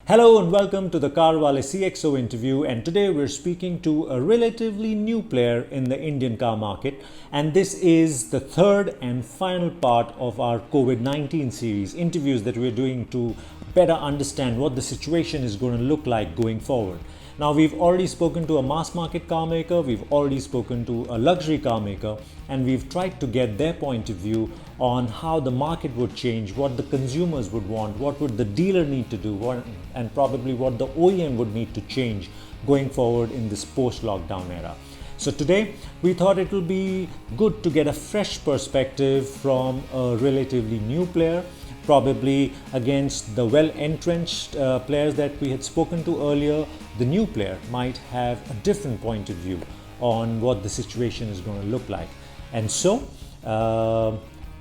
Hello and welcome to the Carwale CXO interview, and today we're speaking to a relatively new player in the Indian car market, and this is the third and final part of our COVID-19 series interviews that we're doing to better understand what the situation is going to look like going forward. Now, we've already spoken to a mass market car maker, we've already spoken to a luxury car maker, and we've tried to get their point of view on how the market would change, what the consumers would want, what would the dealer need to do, and probably what the OEM would need to change going forward in this post-lockdown era. So today we thought it will be good to get a fresh perspective from a relatively new player, probably against the well-entrenched players that we had spoken to earlier. The new player might have a different point of view on what the situation is going to look like. And so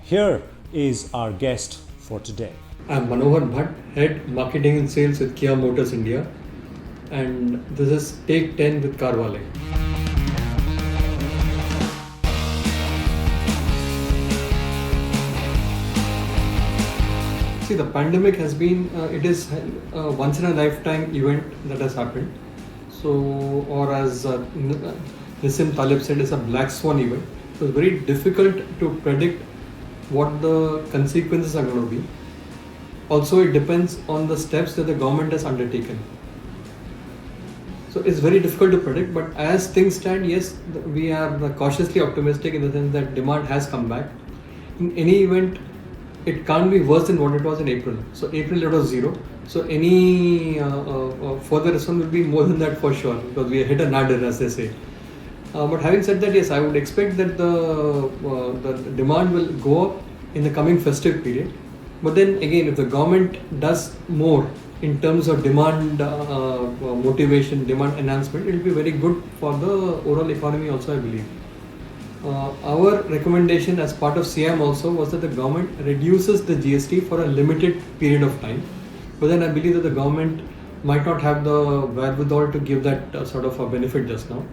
here is our guest for today. I'm Manohar Bhatt, Head Marketing and Sales with Kia Motors India, and this is Take 10 with Carwale. See, the pandemic has been, it is a once in a lifetime event that has happened. So, or as Nissim Taleb said, it's a black swan event. So it's very difficult to predict what the consequences are going to be. Also, it depends on the steps that the government has undertaken. So it's very difficult to predict, but as things stand, yes, we are cautiously optimistic in the sense that demand has come back. In any event, it can't be worse than what it was in April. So April it was zero. So any further response will be more than that for sure, because we hit a nadir, as they say. But having said that, yes, I would expect that the demand will go up in the coming festive period. But then again, if the government does more in terms of demand motivation, demand enhancement, it will be very good for the overall economy also, I believe. Our recommendation as part of CM also was that the government reduces the GST for a limited period of time. But then I believe that the government might not have the wherewithal to give that sort of a benefit just now.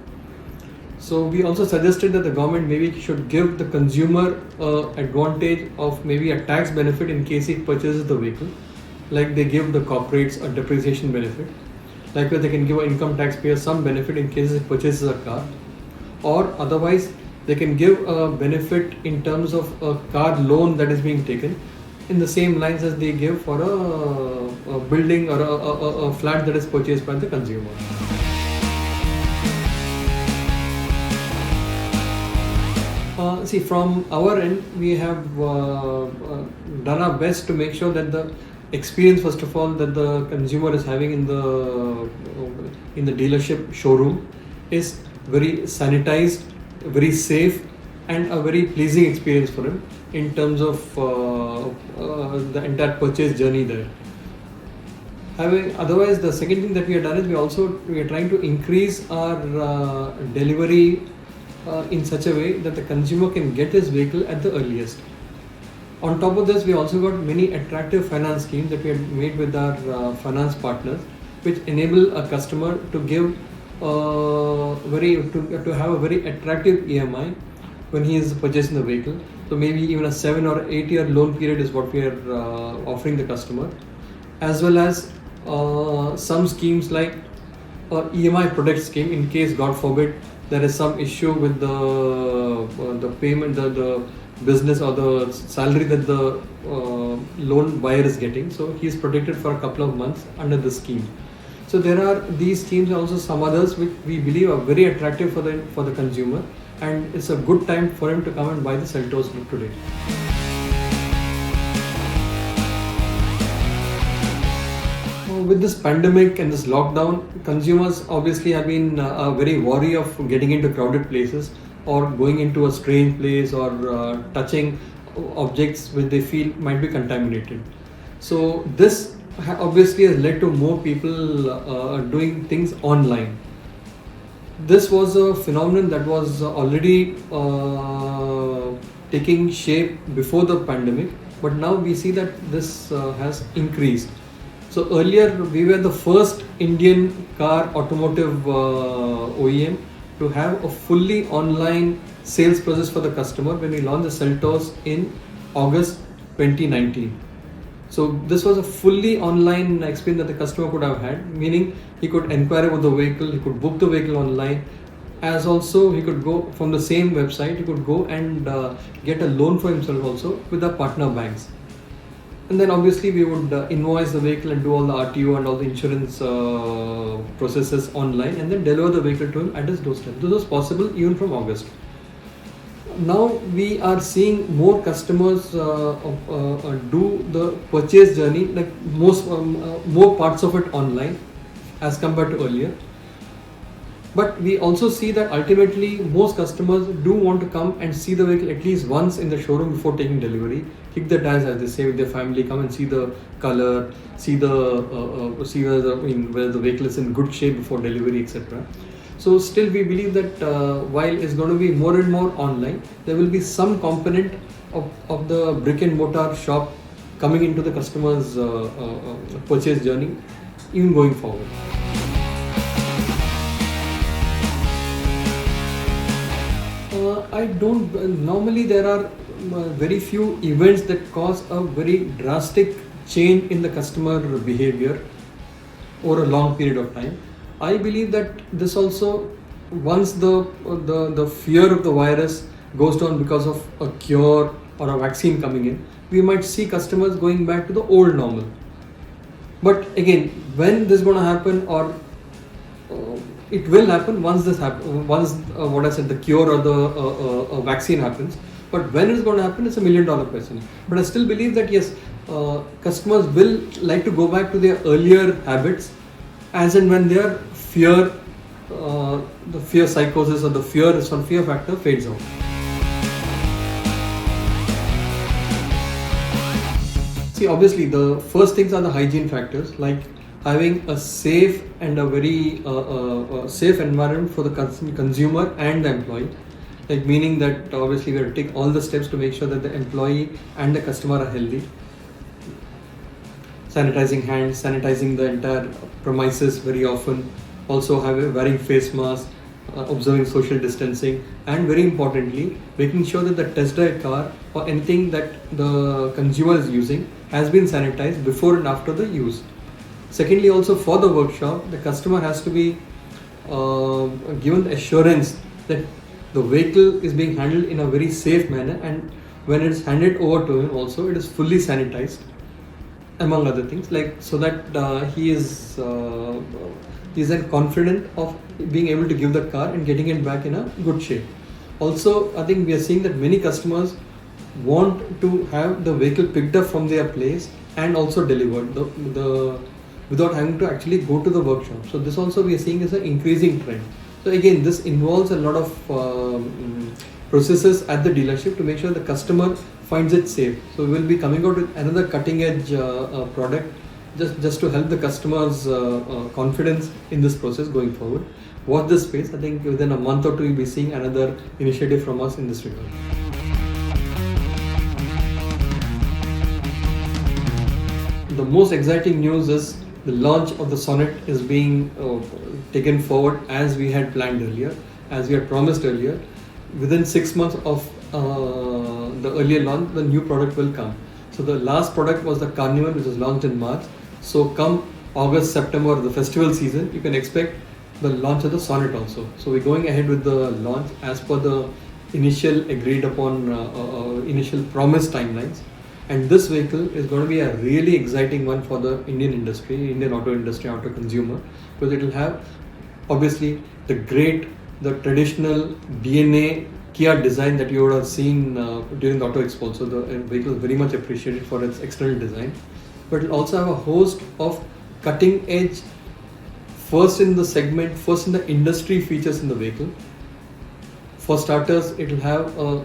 So we also suggested that the government maybe should give the consumer advantage of maybe a tax benefit in case he purchases the vehicle, like they give the corporates a depreciation benefit. Likewise, they can give an income taxpayer some benefit in case he purchases a car, or otherwise they can give a benefit in terms of a car loan that is being taken in the same lines as they give for a building or a flat that is purchased by the consumer. See, from our end, we have done our best to make sure that the experience, first of all, that the consumer is having in the dealership showroom is very sanitized, very safe, and a very pleasing experience for him in terms of the entire purchase journey there. Otherwise, the second thing that we have done is we are trying to increase our delivery in such a way that the consumer can get his vehicle at the earliest. On top of this, we also got many attractive finance schemes that we have made with our finance partners, which enable a customer to give to have a very attractive EMI when he is purchasing the vehicle. So maybe even a 7 or 8 year loan period is what we are offering the customer, as well as some schemes like EMI product scheme in case, God forbid, there is some issue with the payment, the business or the salary that the loan buyer is getting. So he is protected for a couple of months under the scheme. So there are these schemes and also some others which we believe are very attractive for the consumer, and it's a good time for him to come and buy the Seltos today. With this pandemic and this lockdown, consumers obviously have been very wary of getting into crowded places or going into a strange place or touching objects which they feel might be contaminated. So this obviously has led to more people doing things online. This was a phenomenon that was already taking shape before the pandemic, but now we see that this has increased. So earlier we were the first Indian car automotive OEM to have a fully online sales process for the customer when we launched the Seltos in August 2019. So this was a fully online experience that the customer could have had, meaning he could inquire about the vehicle, he could book the vehicle online, as also he could go from the same website, he could go and get a loan for himself also with the partner banks. And then obviously we would invoice the vehicle and do all the RTO and all the insurance processes online, and then deliver the vehicle to him at his doorstep. This was possible even from August. Now we are seeing more customers do the purchase journey, like more parts of it online as compared to earlier. But we also see that ultimately most customers do want to come and see the vehicle at least once in the showroom before taking delivery. Kick the tires, as they say, with their family, come and see the color, see whether the vehicle is in good shape before delivery, etc. So still we believe that while it's going to be more and more online, there will be some component of the brick and mortar shop coming into the customer's purchase journey even going forward. I don't. Normally, there are very few events that cause a very drastic change in the customer behavior over a long period of time. I believe that this also, once the fear of the virus goes down because of a cure or a vaccine coming in, we might see customers going back to the old normal. But again, when this is going to happen, or it will happen once this happens, once what I said, the cure or the vaccine happens. But when it's going to happen, it's $1 million question. But I still believe that yes, customers will like to go back to their earlier habits, as and when their fear, the fear psychosis or the fear factor fades out. See, obviously, the first things are the hygiene factors, like having a safe and a very safe environment for the consumer and the employee. Like, meaning that obviously we have to take all the steps to make sure that the employee and the customer are healthy. Sanitizing hands, sanitizing the entire premises very often, also wearing face masks, observing social distancing, and very importantly, making sure that the test drive car or anything that the consumer is using has been sanitized before and after the use. Secondly, also for the workshop, the customer has to be given the assurance that the vehicle is being handled in a very safe manner, and when it is handed over to him also, it is fully sanitized, among other things, like so that he is then confident of being able to give the car and getting it back in a good shape. Also, I think we are seeing that many customers want to have the vehicle picked up from their place and also delivered without having to actually go to the workshop. So this also we are seeing is an increasing trend. So again, this involves a lot of processes at the dealership to make sure the customer finds it safe. So we will be coming out with another cutting edge product just to help the customers' confidence in this process going forward. Watch this space. I think within a month or two you'll be seeing another initiative from us in this regard. The most exciting news is the launch of the Sonet is being taken forward as we had planned earlier, as we had promised earlier. Within 6 months of the earlier launch, the new product will come. So the last product was the Carnival, which was launched in March. So come August, September, the festival season, you can expect the launch of the Sonet also. So we're going ahead with the launch as per the initial agreed upon, initial promised timelines. And this vehicle is going to be a really exciting one for the Indian industry, Indian auto industry, auto consumer, because it will have obviously the traditional DNA Kia design that you would have seen during the Auto Expo. So the vehicle is very much appreciated for its external design, but it will also have a host of cutting edge, first in the segment, first in the industry features in the vehicle. For starters, it will have a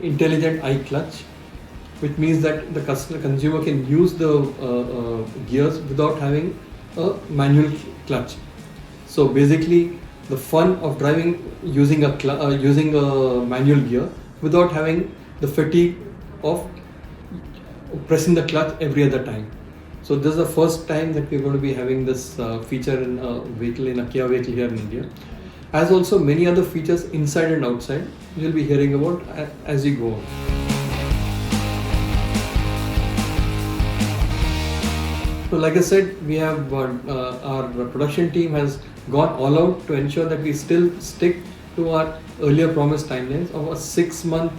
intelligent iClutch, which means that the consumer can use the gears without having a manual clutch. So basically, the fun of driving using a manual gear without having the fatigue of pressing the clutch every other time. So this is the first time that we're going to be having this feature in a vehicle, in a Kia vehicle here in India. As also many other features inside and outside, you'll be hearing about as you go on. So, like I said, we have our production team has gone all out to ensure that we still stick to our earlier promised timelines of a 6-month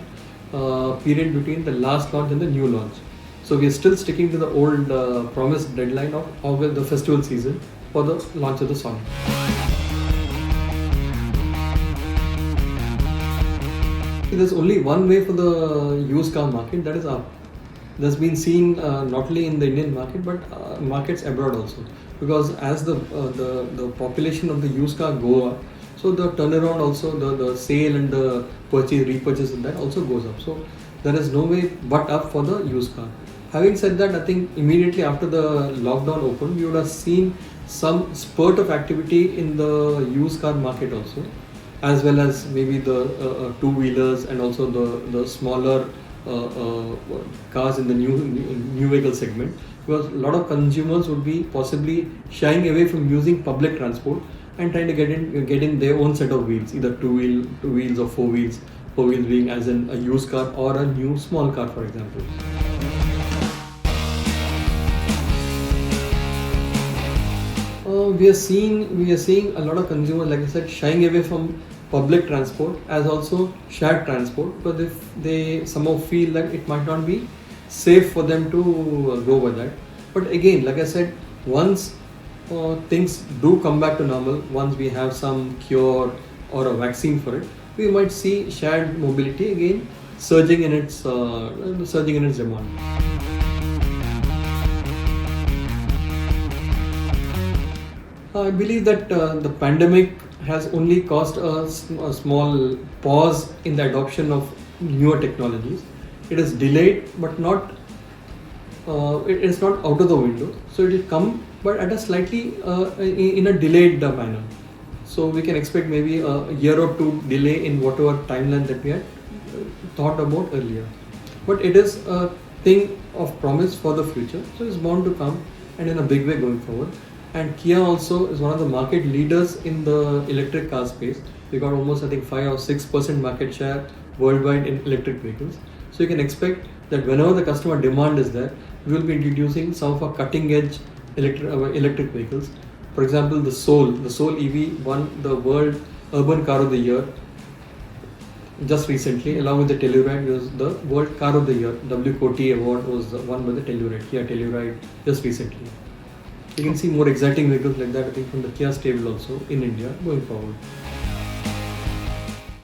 period between the last launch and the new launch. So we are still sticking to the old promised deadline of August, the festival season, for the launch of the Sonic. There's only one way for the used car market, that is up. That's been seen not only in the Indian market but markets abroad also. Because as the population of the used car go up, so the turnaround also, the sale and the repurchase of that also goes up. So there is no way but up for the used car. Having said that, I think immediately after the lockdown opened, we would have seen some spurt of activity in the used car market also, as well as maybe the two-wheelers and also the smaller cars in the new vehicle segment, because a lot of consumers would be possibly shying away from using public transport and trying to get in their own set of wheels, either two wheels or four wheels being as in a used car or a new small car, for example. We are seeing a lot of consumers, like I said, shying away from public transport as also shared transport, because if they somehow feel that it might not be safe for them to go by that. But again, like I said, once things do come back to normal, once we have some cure or a vaccine for it, we might see shared mobility again surging in its demand. I believe that the pandemic has only caused a small pause in the adoption of newer technologies. It is delayed, but not. It is not out of the window. So it will come, but at a slightly in a delayed manner. So we can expect maybe a year or two delay in whatever timeline that we had thought about earlier. But it is a thing of promise for the future. So it's bound to come, and in a big way going forward. And Kia also is one of the market leaders in the electric car space. We got almost, I think, 5 or 6% market share worldwide in electric vehicles. So you can expect that whenever the customer demand is there, we will be introducing some of our cutting edge electric vehicles. For example, the Soul EV won the World Urban Car of the Year just recently, along with the Telluride. It was the World Car of the Year. WCOT award was won by the Telluride, Kia Telluride, just recently. You can see more exciting vehicles like that, I think, from the Kia stable also in India going forward.